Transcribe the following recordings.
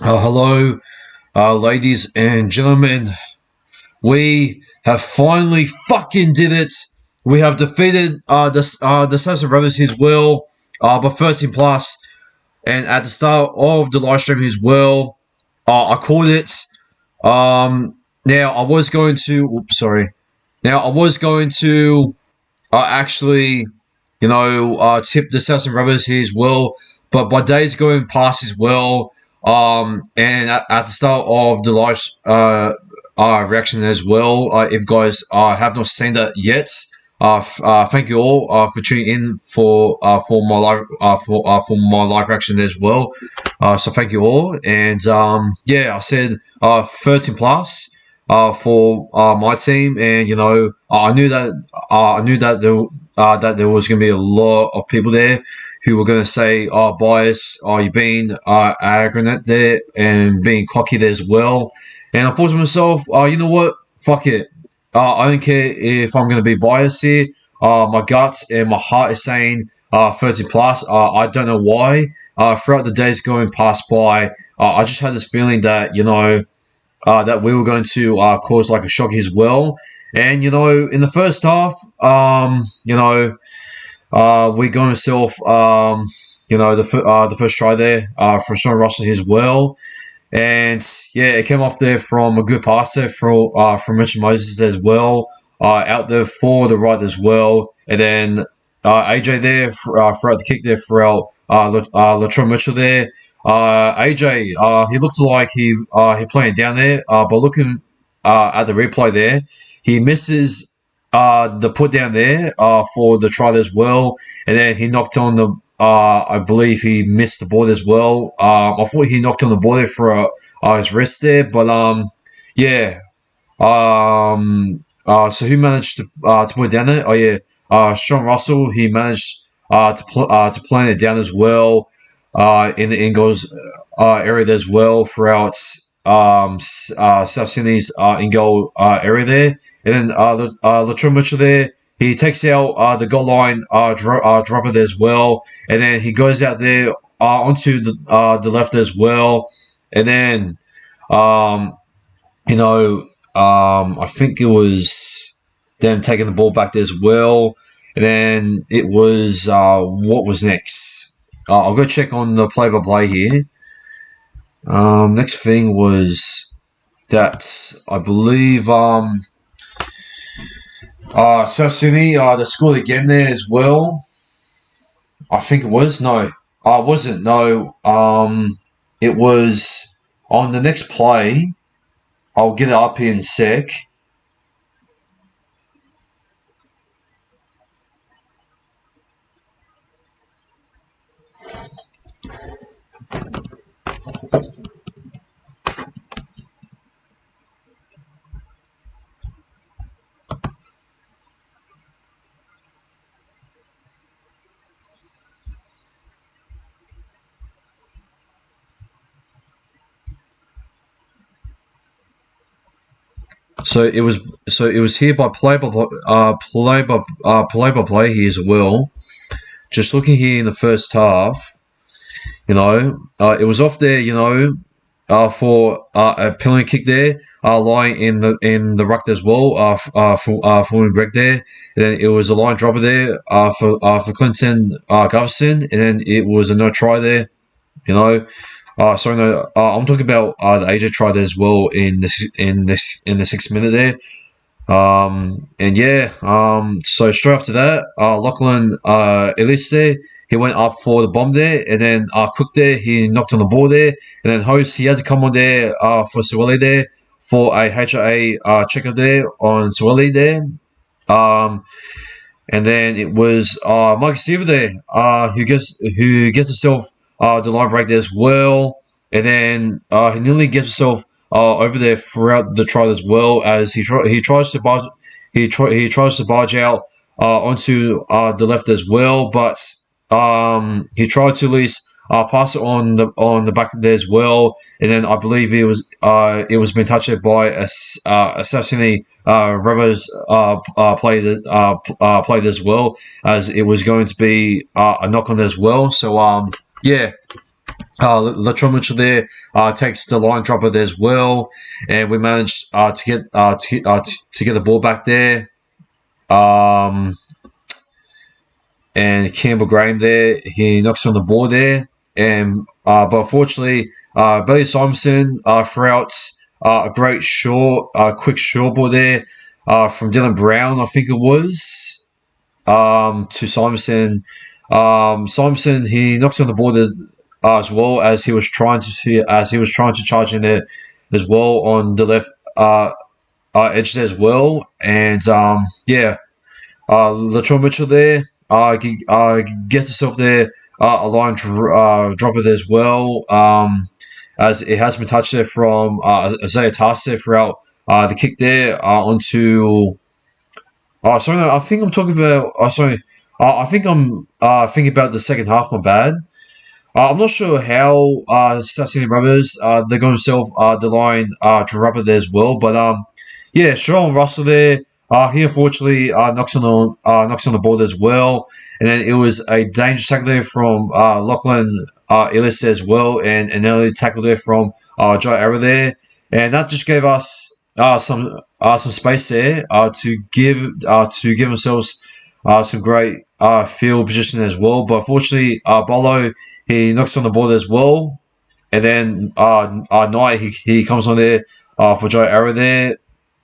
Hello, ladies and gentlemen. We have finally fucking did it. We have defeated the Telstra Rabbitohs as well, by 13 plus. And at the start of the live stream as well, I called it. Now I was going to. Oops, sorry. Now I was going to actually, tip the Telstra Rabbitohs here as well. But by days going past as well, and at the start of the live reaction as well, if guys have not seen that yet, thank you all for tuning in for my live reaction as well. So thank you all, and I said 13 plus for my team, and I knew that there was going to be a lot of people there who were going to say, bias, you're being arrogant there and being cocky there as well. And I thought to myself, you know what? Fuck it. I don't care if I'm going to be biased here. My guts and my heart is saying 30 plus. I don't know why. Throughout the days going past by, I just had this feeling that, that we were going to cause like a shock as well. And, in the first half, we got himself, the first try there for Sean Russell as well. And, it came off there from a good pass there from Richard Moses as well, out there for the right as well. And then AJ there throughout the kick there throughout Latrell Mitchell there. AJ, he looked like he playing down there, but looking at the replay there, he misses the put down there for the try as well, and then he knocked on the. I believe he missed the ball as well. I thought he knocked on the ball there for his wrist there, but so who managed to put it down there? Oh yeah, Sean Russell. He managed to plan it down as well in the in-goals area as well throughout South Sydney's in-goal area there. And then Latrell Mitchell there, he takes out the goal line dropper there as well. And then he goes out there onto the left as well. And then, I think it was them taking the ball back there as well. And then it was, what was next? I'll go check on the play-by-play here. Next thing was that I believe South Sydney they scored again there as well. I think it was it wasn't. No, it was on the next play. I'll get it up here in a sec. So it was here by play by play here as well. Just looking here in the first half, it was off there, for a penalty kick there, lying in the ruck as well, for Greg there. And then it was a line dropper there, for Clinton Gutherson, and then it was a no try there, I'm talking about the AJ try there as well in the 6th minute there. So straight after that, Lachlan Ellis there, he went up for the bomb there, and then Cook there, he knocked on the ball there, and then Host, he had to come on there for Suweli there for a HIA checkup there on Suweli there. And then it was Mike Seaver there, who gets himself the line break there as well, and then he nearly gets himself over there throughout the try as well, as he tries to barge out onto the left as well, but he tried to at least pass it on the back there as well, and then I believe it was being touched by a South Sydney Rebels played as well, as it was going to be a knock on as well. So Latrell Mitchell there takes the line dropper there as well, and we managed to get the ball back there. And Campbell Graham there, he knocks on the ball there, and but unfortunately, Billy Simonson threw out a great quick short ball there from Dylan Brown, I think it was, to Simonson. Simonson, he knocks on the ball there, as well as he was trying to charge in there as well on the left edge there as well, and Latrell Mitchell there gets himself there a line dropper there as well, as it has been touched there from Isaiah Tarse there throughout the kick there onto. Oh, sorry, no, I think I'm talking about. Oh, sorry, I think I'm thinking about the second half. My bad. I'm not sure how South Sydney Rabbitohs they're going themselves the line dropper there as well, but yeah, Sean Russell there. He unfortunately knocks on the board as well, and then it was a dangerous tackle there from Lachlan Ellis as well, and an early tackle there from Joe Arrow there, and that just gave us some space there to give themselves some great field position as well. But unfortunately, Bolo, he knocks on the board as well, and then Knight, he comes on there for Joe Arrow there.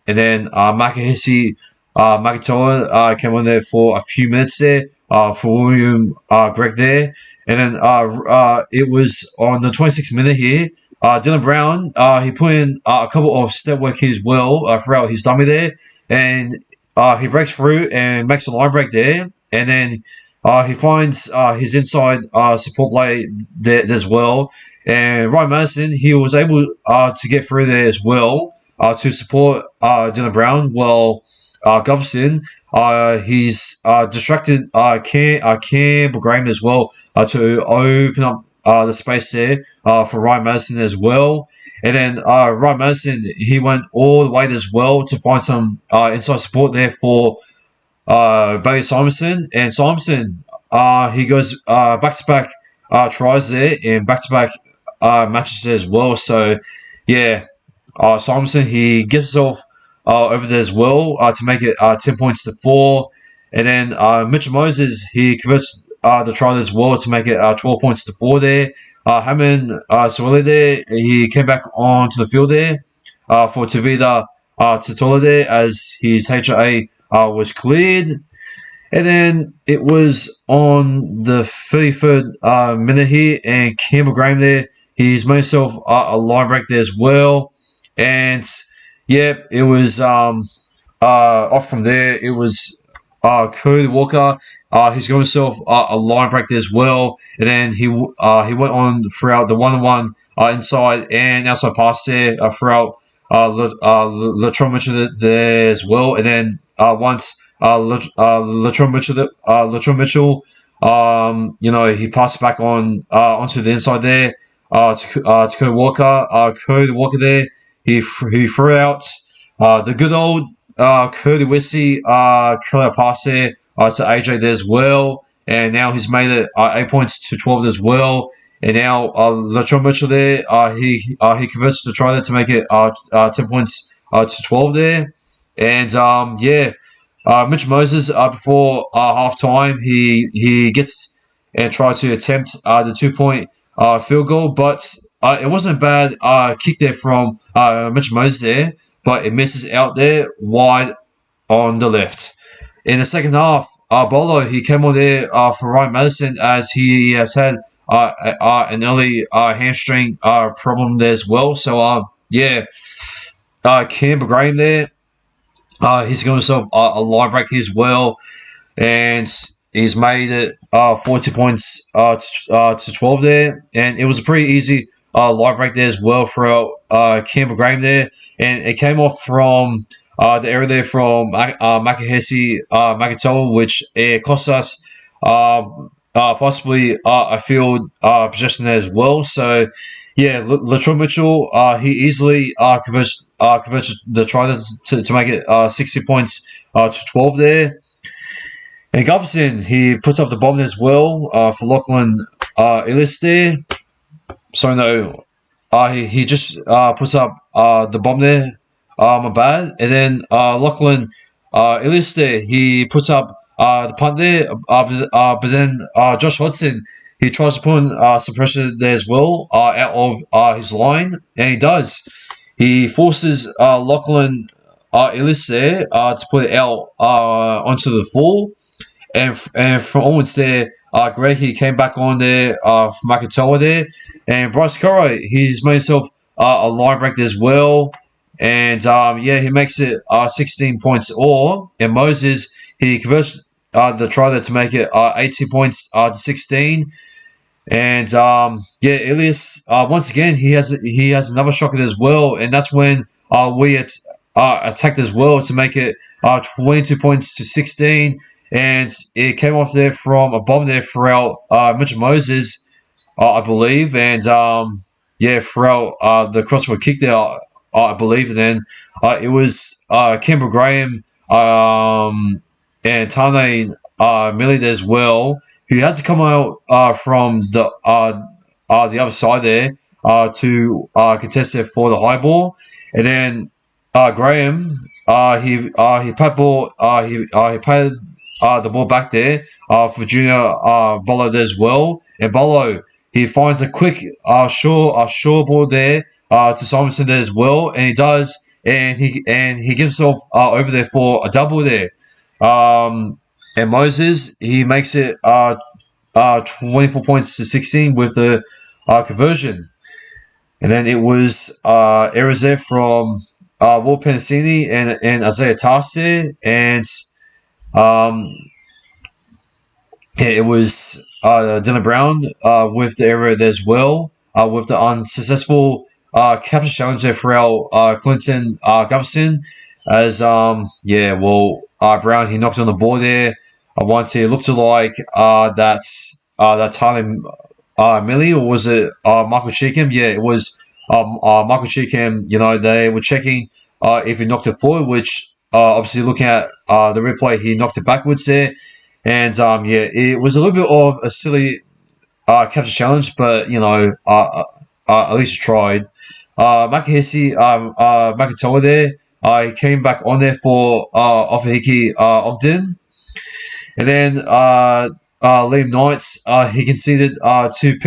And then Makahisi Makatoa came on there for a few minutes there for William Greg there. And then it was on the 26th minute here. Dylan Brown, he put in a couple of step work here as well throughout his dummy there. And he breaks through and makes a line break there. And then he finds his inside support play there as well. And Ryan Madison, he was able to get through there as well. To support Dylan Brown, while Gutherson, he's distracted Campbell Graham as well to open up the space there for Ryan Madison as well. And then Ryan Madison, he went all the way as well to find some inside support there for Bailey Simonson. And Simonson, he goes back-to-back tries there and back-to-back matches as well. So, yeah. Simonson, he gives himself over there as well to make it 10 points to 4. And then Mitchell Moses, he converts the try as well to make it 12 points to 4 there. Hammond Sawali there, he came back onto the field there for Tavita Totola there as his HIA was cleared. And then it was on the 33rd minute here, and Campbell Graham there, he's made himself a line break there as well. And yeah, it was off from there. It was Cody Walker. He's got himself a line break there as well, and then he went on throughout the 1-on-1 inside and outside pass there throughout Latrell Mitchell there as well, and then once Latrell Mitchell, he passed back on onto the inside there to Cody Walker. Cody Walker there. He threw out the good old Curdy Wissy killer pass there to AJ there as well. And now he's made it 8 points to 12 as well. And now Latrell Mitchell there, he converts the try there to make it 10 points to 12 there. And Mitch Moses before half time, he gets and tries to attempt the 2-point field goal, but it wasn't a bad kick there from Mitch Moses there, but it misses out there wide on the left. In the second half, Bolo, he came on there for Ryan Madison as he has had an early hamstring problem there as well. So, Campbell Graham there, he's got himself a line break here as well, and he's made it 40 points to 12 there, and it was a pretty easy line break there as well for Campbell Graham there, and it came off from the area there from Makahesi Makatoa, which it cost us possibly a field possession there as well. So, yeah, Latrell Mitchell, he easily converts the try to make it 60 points to 12 there. And Gutherson, he puts up the bomb as well for Lachlan Ellis there. so no, he just puts up the bomb there, my bad, and then Lachlan Ellis there, he puts up the punt there, but then Josh Hodgson, he tries to put in some pressure there as well, out of his line, and he does. He forces Lachlan Ellis there to put it out onto the full, and from onwards there, Greg, he came back on there for Makatoa there, and Bryce Coro, he's made himself a line break as well, and yeah, he makes it 16 points all, and Moses, he converts the try there to make it 18 points to 16, and yeah, Elias, once again, he has another shocker as well, and that's when we attacked as well to make it 22 points to 16, and it came off there from a bomb there throughout Mitchell Moses, I believe, and yeah, throughout the crossfield kick there, I believe, and then it was Campbell Graham and Tane Milley as well, who had to come out from the other side there to contest it for the high ball, and then Graham he pat ball he patted the ball back there for Junior Bolo there as well, and Bolo, he finds a quick sure ball there to Simonson there as well, and he does, and he gives himself over there for a double there. And Moses, he makes it 24 points to 16 with the conversion. And then it was errors there from Will Penasini and Isaiah Tarse, and yeah, it was Dylan Brown with the error there as well, with the unsuccessful capture challenge there for our Clinton Gutherson, as yeah, well, Brown, he knocked on the ball there. Once it looked like that's Tyler Millie, or was it Michael Cheekham? Yeah, it was Michael Cheekham. You know, they were checking if he knocked it forward, which obviously looking at the replay, he knocked it backwards there. And yeah, it was a little bit of a silly capture challenge, but you know, at least tried. Makahesi Makatoa there, he came back on there for Ofahiki Ogden, and then Liam Knights, he conceded two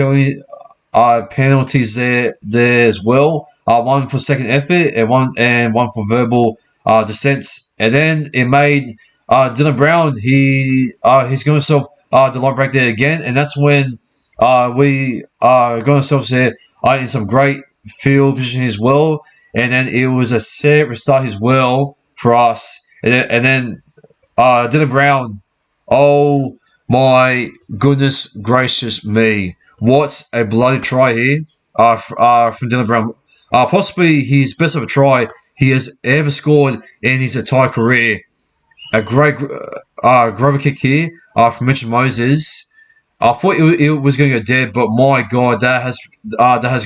penalties there as well. One for second effort and one for verbal dissent. And then it made Dylan Brown, he's going himself the line break there again, and that's when we got ourselves there in some great field position as well. And then it was a set restart as well for us. And then Dylan Brown, oh my goodness gracious me. What a bloody try here from Dylan Brown. Possibly his best of a try he has ever scored in his entire career. A great grover kick here from Mitchell Moses. I thought it was going to go dead, but my God, that has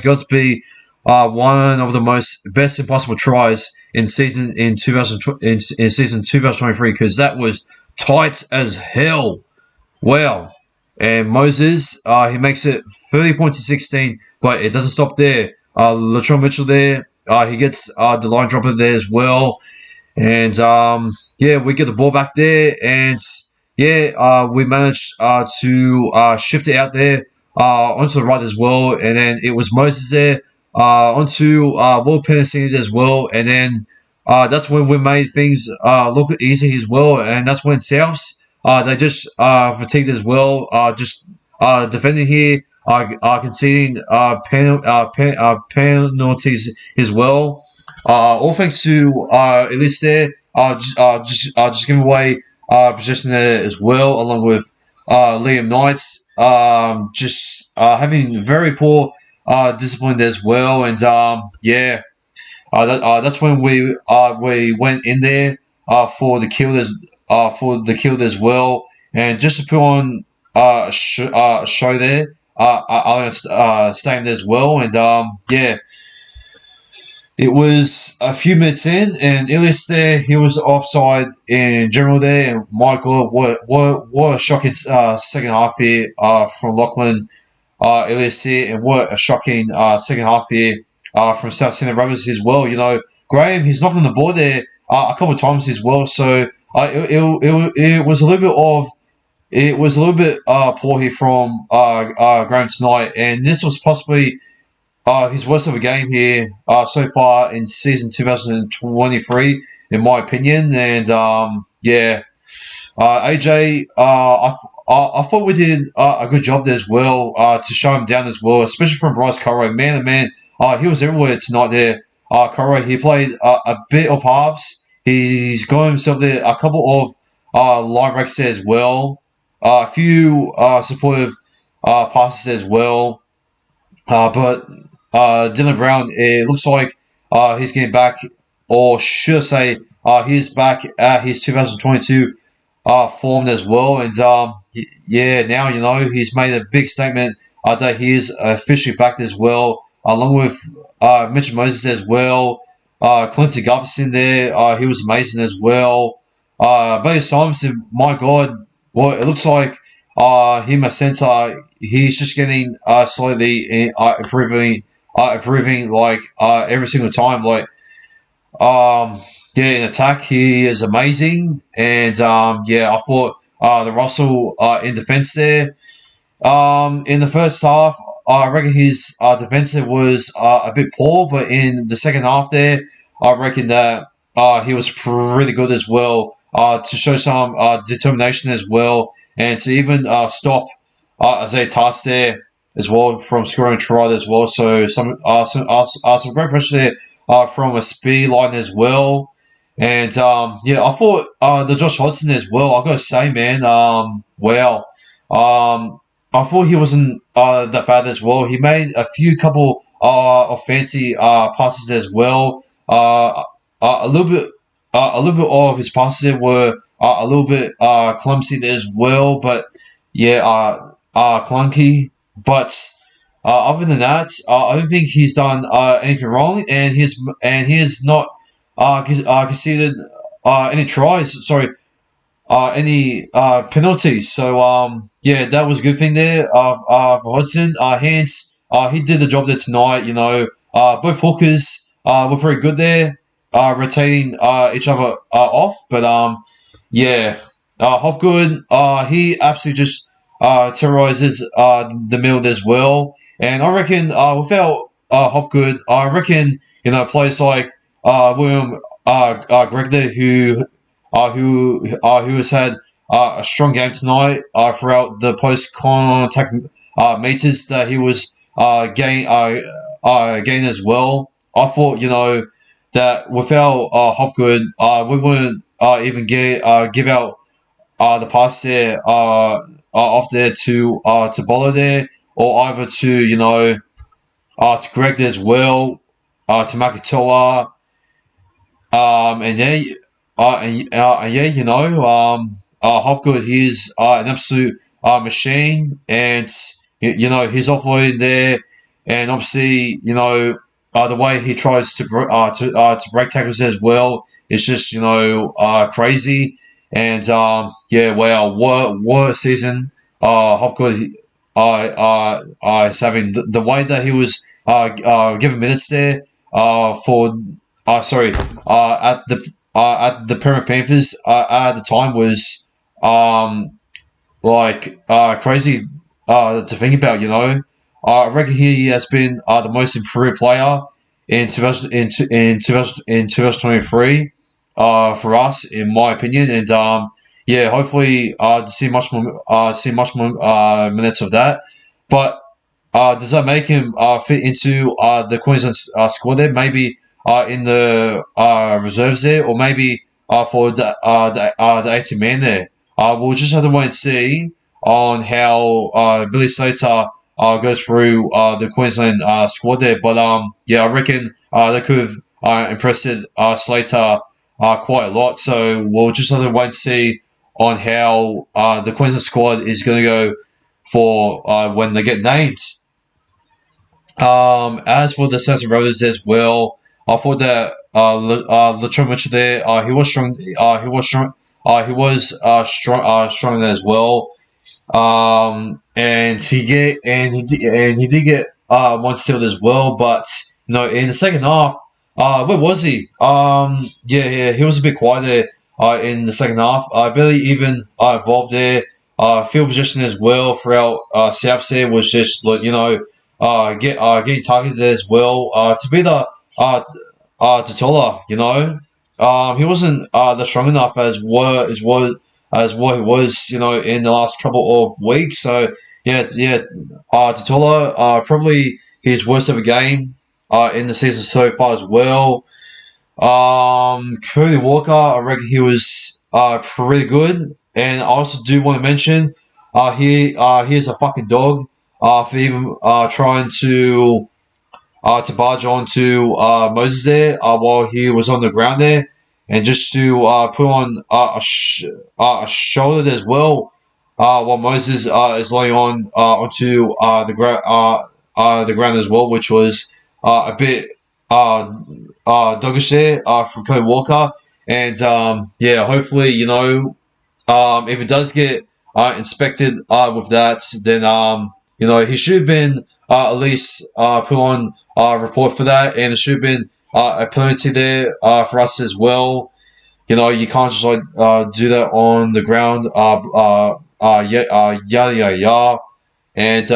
got to be one of the most best impossible tries in season 2023, because that was tight as hell. Wow. And Moses, he makes it 30 points to 16, but it doesn't stop there. Latrell Mitchell there, he gets the line dropper there as well. And yeah, we get the ball back there, and yeah, we managed to shift it out there onto the right as well. And then it was Moses there onto Will Penasini as well. And then that's when we made things look easy as well. And that's when Souths, they just fatigued as well, just defending here, conceding penalties as well. All thanks to at least there, just giving away possession there as well, along with Liam Knights, just having very poor discipline as well, and yeah, that's when we went in there for the kill as well, and just to put on a show there, I'm gonna stay in there as well, and yeah. It was a few minutes in, and Ilias there, he was offside in general there, and my God, what a shocking second half here from Lachlan earlier this year, and what a shocking second half here from South Sydney Rabbitohs as well. Graham, he's knocked on the board there a couple of times as well, so it was a little bit of poor here from Graham tonight, and this was possibly his worst of a game here so far in season 2023, in my opinion. And AJ, I thought we did a good job there as well to show him down as well, especially from Bryce Corroy. Man, oh man, he was everywhere tonight there. Corroy, he played a bit of halves. He's got himself there a couple of line breaks there as well. A few supportive passes as well. But Dylan Brown, it looks like he's getting back, or should I say, he's back at his 2022 form as well. And now he's made a big statement that he is officially back as well, along with Mitch Moses as well. Clinton Gutherson there, he was amazing as well. Bailey Simonson, my God, well, it looks like him as centre, he's just getting slowly improving like every single time. In attack, he is amazing, and I thought the Russell in defence there. In the first half, I reckon his defence was a bit poor, but in the second half there, I reckon that he was pretty good as well. To show some determination as well, and to even stop Isaiah Tass there as well from scoring a try as well. So some great pressure there from a speed line as well. And I thought the Josh Hodgson as well. I gotta say, man, wow. I thought he wasn't that bad as well. He made a couple of fancy passes as well. A little bit of his passes were a little bit clumsy as well, but clunky. But other than that, I don't think he's done anything wrong, and he has not conceded any tries. Sorry, any penalties. So that was a good thing there for Hodgson. Hence, he did the job there tonight. Both hookers were pretty good there, rotating each other off. But Hopgood, he absolutely just terrorizes the middle as well. And I reckon without Hopgood, I reckon players like William Greg there, who has had a strong game tonight throughout the post-contact meters that he was gain as well. I thought that without Hopgood, we wouldn't even give out the pass there off there to Bolo there, or either to Greg there as well, to Makatoa. Hopgood, he's an absolute machine, and he's offloading there, and obviously the way he tries to break tackles as well is just crazy, and wow, what a season Hopgood is having. The way that he was given minutes there at the Parramatta Panthers at the time was crazy to think about. I reckon he has been the most improved player in 2023 for us, in my opinion, and hopefully to see much more minutes of that. But does that make him fit into the Queensland squad there? Maybe in the reserves there, or maybe for the 18 man there. We'll just have to wait and see on how Billy Slater goes through the Queensland squad there. But I reckon they could have impressed Slater quite a lot. So we'll just have to wait and see on how the Queensland squad is going to go for when they get named. As for the South Rabbitohs as well, I thought that Latrell Mitchell there, he was strong. He was strong. Strong as well. and he did get one steal as well. But in the second half, where was he? Yeah, he was a bit quiet there. In the second half, I barely even involved there. Field position as well throughout South there was just getting targeted as well. To be the Totola, he wasn't the strong enough as what he was, in the last couple of weeks. So yeah. Totola, probably his worst ever game in the season so far as well. Cody Walker, I reckon he was pretty good, and I also do want to mention he is a fucking dog for even trying to barge on to Moses there while he was on the ground there, and just to put on a shoulder as well while Moses is laying on onto the ground as well, which was a bit doggish there from Cody Walker, and hopefully if it does get inspected with that, then he should have been at least put on a report for that, and it should have been a penalty there for us as well. You can't just do that on the ground. Yada yada yada, and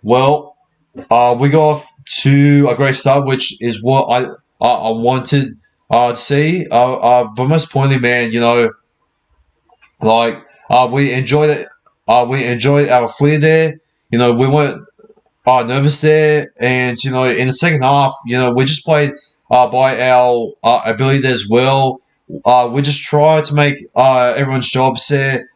well, we got off to a great start, which is what I wanted to see. But most importantly, man, we enjoyed it. We enjoyed our flair there. We weren't nervous there, and in the second half, we just played by our ability there as well. We just tried to make everyone's jobs there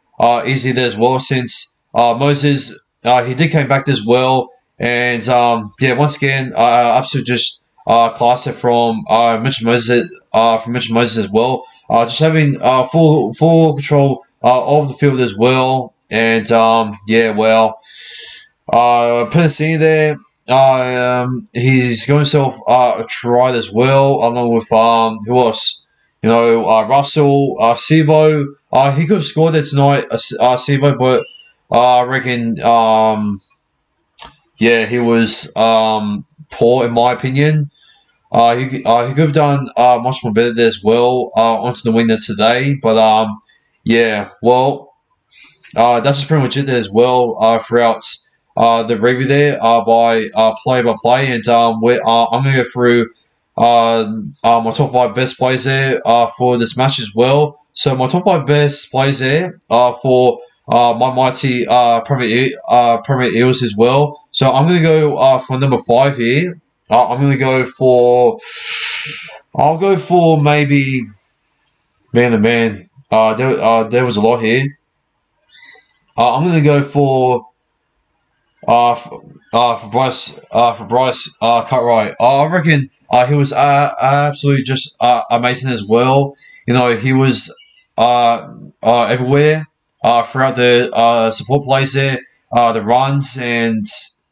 easy there as well. Since Moses, he did came back as well, and once again, absolutely just class it from Mitch Moses as well. Just having full control of the field as well, and Penasini there, he's got himself a try as well, along with who else? Russell, Sivo. He could have scored there tonight, Sivo, but I reckon, he was poor in my opinion. He could have done much more better there as well onto the wing there today, but that's just pretty much it there as well throughout the review there by play by play, and I'm going to go through my top 5 best plays there for this match as well. So my top 5 best plays there for my mighty Premier Eels as well. So I'm going to go for number 5 here. I'm going to go for. I'll go for maybe man to man. There was a lot here. I'm going to go for Bryce Cartwright. I reckon he was absolutely just amazing as well. He was everywhere throughout the support plays there, the runs, and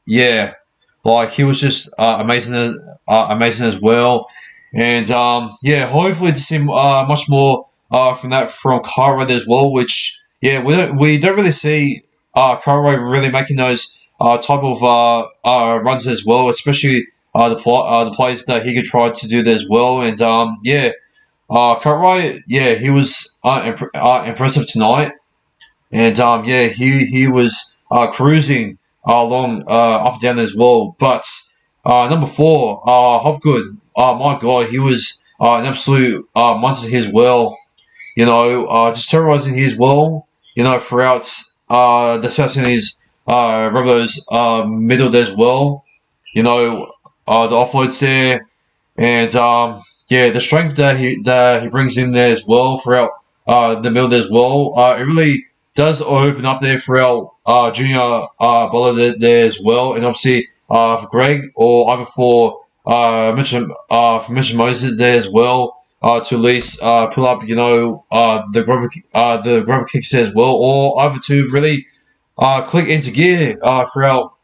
he was just amazing as well. And hopefully to see much more from Cartwright as well. Which we don't really see Cartwright really making those type of runs as well, especially the plays that he could try to do there as well. And Cartwright, he was impressive tonight, and he was cruising along up and down as well. But number 4, Hopgood, my God, he was an absolute monster here as well. Just terrorizing here as well. Throughout the South Sudanese Rabbitohs middle there as well. The offloads there, and the strength that he brings in there as well throughout the middle there as well. It really does open up there throughout junior bowler there as well, and obviously for Greg or either for Mitch Moses there as well. To at least pull up, the grubber kicks there as well, or either to really click into gear throughout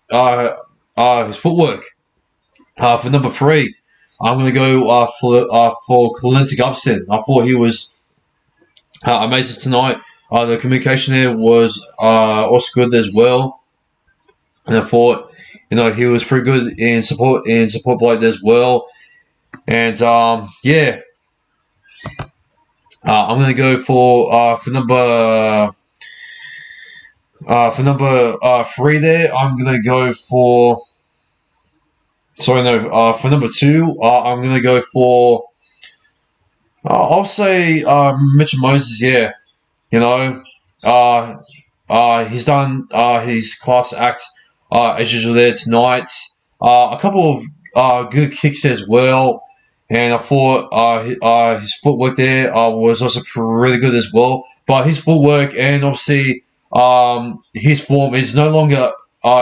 his footwork. For number 3, I'm going to go for Clinton Gustafson. I thought he was amazing tonight. The communication there was also good as well. and I thought, he was pretty good in support play as well. And yeah, I'm gonna go for number 3 there. I'm gonna go for. Sorry, no. For number 2, I'm gonna go for. I'll say Mitchell Moses. Yeah, he's done his class act as usual there tonight. A couple of good kicks as well, and I thought his footwork there was also pretty good as well. But his footwork and obviously his form is no longer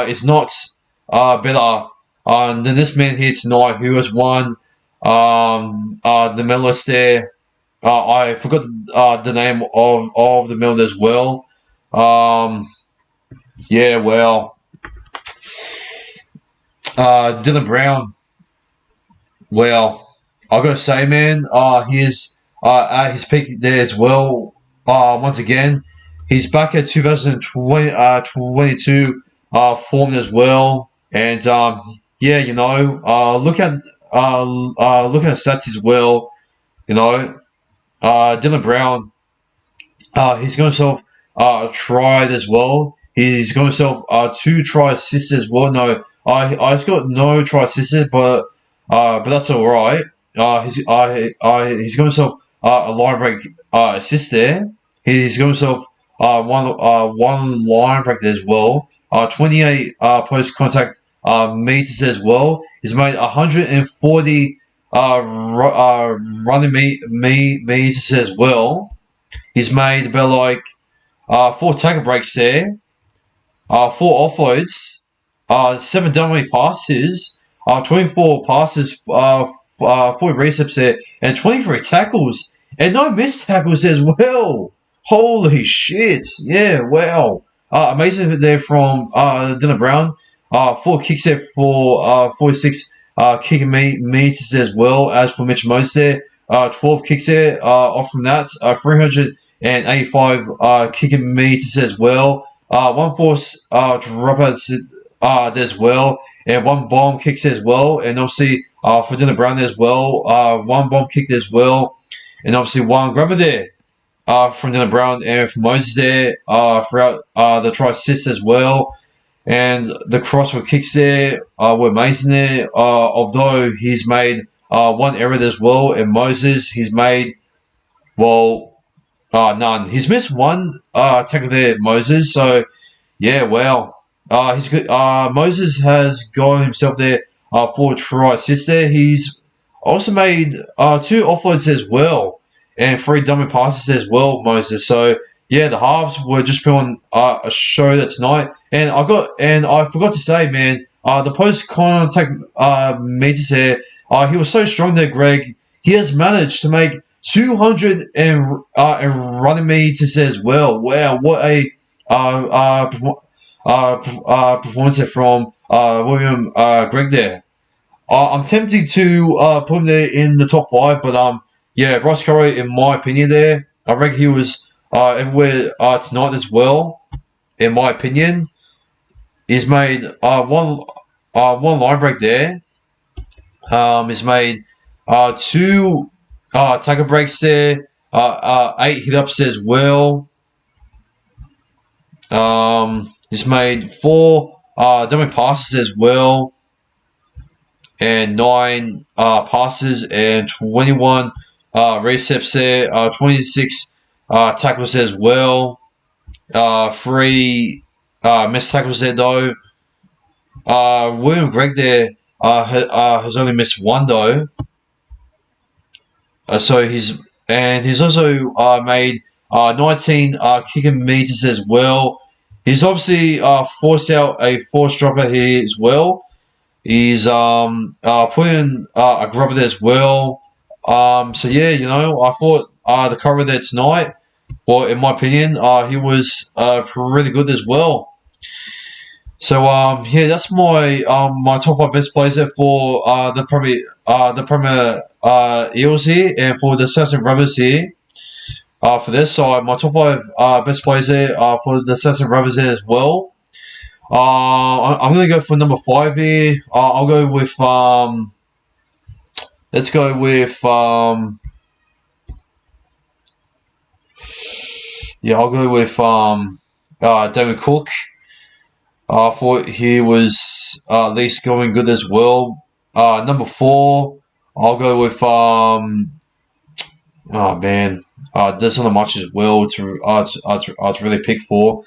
is not better than this man here tonight, who has won the medalist there. I forgot the name of the medalist as well. Yeah, well, Dylan Brown. Well, I gotta say, man, he is at his peak there as well. Once again, he's back at 2022 form as well, and yeah, look at looking at stats as well. Dylan Brown, he's got himself tried as well. He's got himself 2 try assists as well. No, he's got no try assists, but that's all right. He's got himself a line break assist there. He's got himself one line break there as well. 28 post contact meters as well. He's made 140 running meters as well. He's made about like 4 tackle breaks there, 4 offloads, 7 dummy passes, 24 passes, 40 recepts there, and 23 tackles, and no missed tackles as well. Holy shit! Yeah, wow. Amazing there from Dylan Brown. 4 kicks there for 46 kicking meters as well. As for Mitch Moses there, 12 kicks there. Off from that, 385 kicking meters as well. 1 force dropouts as well, and 1 bomb kicks as well. And obviously for Dylan Brown as well, 1 bomb kick as well, and obviously 1 grabber there from Dylan Brown, and for Moses there throughout the try assists as well. And the crossfield kicks there were amazing there. Although he's made 1 error as well, and Moses he's made none. He's missed 1 tackle there, Moses. So yeah, wow. He's good. Moses has got himself there 4 try assists there. He's also made 2 offloads as well, and 3 dummy passes as well, Moses. So yeah, the halves were just put on a show that tonight. And I forgot to say, man, the post contact meters here, he was so strong there, Greg. He has managed to make 200 and running meters as well. Wow, what a performance there from William Greg there. I'm tempted to put him there in the top 5, but yeah, Bryce Curry, in my opinion, there, I reckon he was everywhere tonight as well. In my opinion, he's made one line break there. He's made 2 tackle breaks there. 8 hit ups as well. He's made 4 dummy passes as well, and 9 passes and 21 recepts there. 26 tackles as well. 3 missed tackles there though. William Greg there has only missed 1 though. So he's also made 19 kicking meters as well. He's obviously forced out a forced dropper here as well. He's put in a grubber there as well. So yeah, I thought the cover there tonight, well, in my opinion, he was pretty good as well. So yeah, that's my my top 5 best players there for the Premier Eels here, and for the Saturn Rubbers here. For this side, my top 5 best players there for the Saturn Rubbers there as well. I'm gonna go for number 5 here. I'll go with let's go with yeah, I'll go with David Cook. I thought he was at least going good as well. Number 4, I'll go with oh man, there's not much as well to really pick for.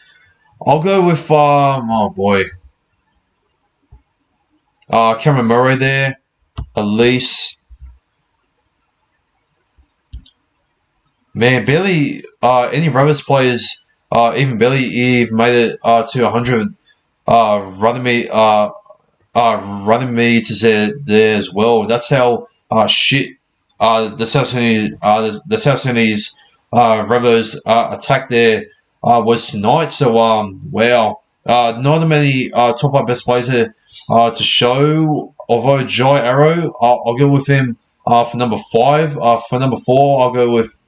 I'll go with oh boy, Cameron Murray there, at least. Man, barely any Rovers players even barely even made it to 100. Running me to there as well. That's how shit the South Sudanese Rebels attack there was tonight. So wow, not many top 5 best players here to show. Although Jai Arrow, I'll go with him for number 5. For number 4, I'll go with.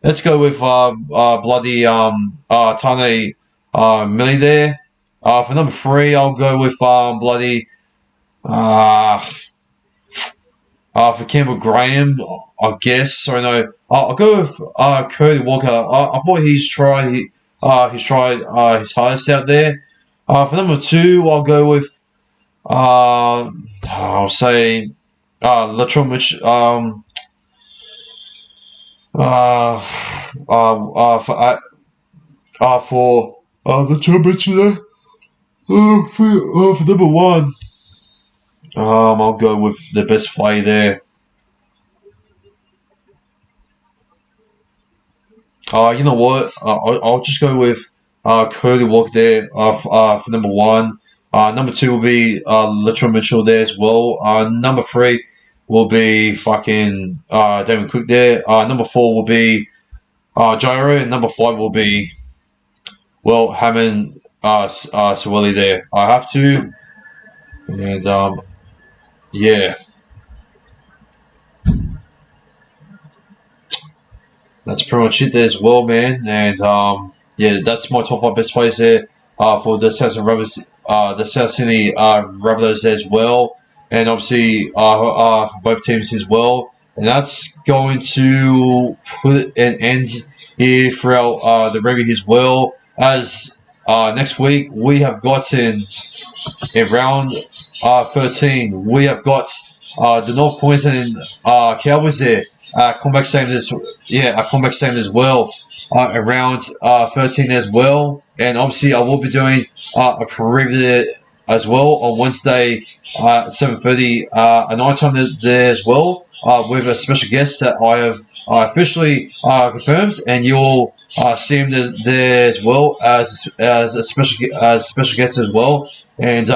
Let's go with bloody Tane Millie there. For number 3, I'll go with bloody for Campbell Graham, I guess. Or no, I'll go with Cody Walker. I thought he's tried his hardest out there. For number 2, I'll go with I'll say Latrell Mitch. For Latrell Mitchell there. For number 1, I'll go with the best play there. You know what? I'll just go with Cody Walker there for number 1. Number 2 will be Latrell Mitchell there as well. Number 3 will be fucking David Cook there. Number 4 will be Gyro, and number 5 will be Hammond Saweli there. I have to, and yeah, that's pretty much it there as well, man. And yeah, that's my top 5 best players there for the South Sydney Rabbitohs as well, and obviously for both teams as well. And that's going to put an end here throughout the review as well. As next week we have gotten in round 13, we have got the North Queensland Cowboys there. Comeback same as well. Around 13 as well, and obviously I will be doing a preview as well on Wednesday 7:30 night time there as well, with a special guest that I have officially confirmed, and you'll see him there as well as a special guest as well. And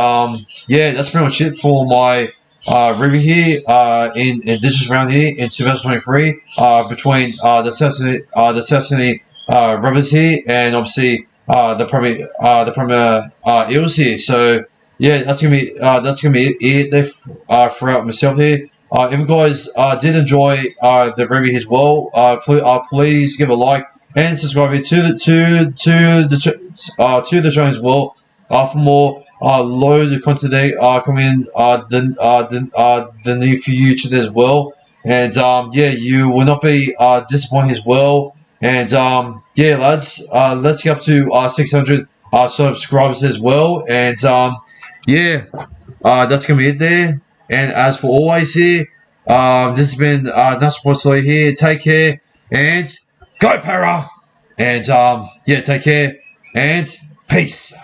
yeah, that's pretty much it for my review here in Indigenous round here in 2023 between the South Sydney Rebels here and obviously the Premier Eels here. So yeah, that's gonna be it there throughout myself here. If you guys did enjoy the review as well, please give a like and subscribe here to the channel as well for more loads of content there coming in the near future as well. And yeah, you will not be disappointed as well. And yeah, lads, let's get up to 600 subscribers as well. And yeah, that's gonna be it there. And as for always here, this has been Not Sports League here. Take care and go Para. And yeah, take care and peace.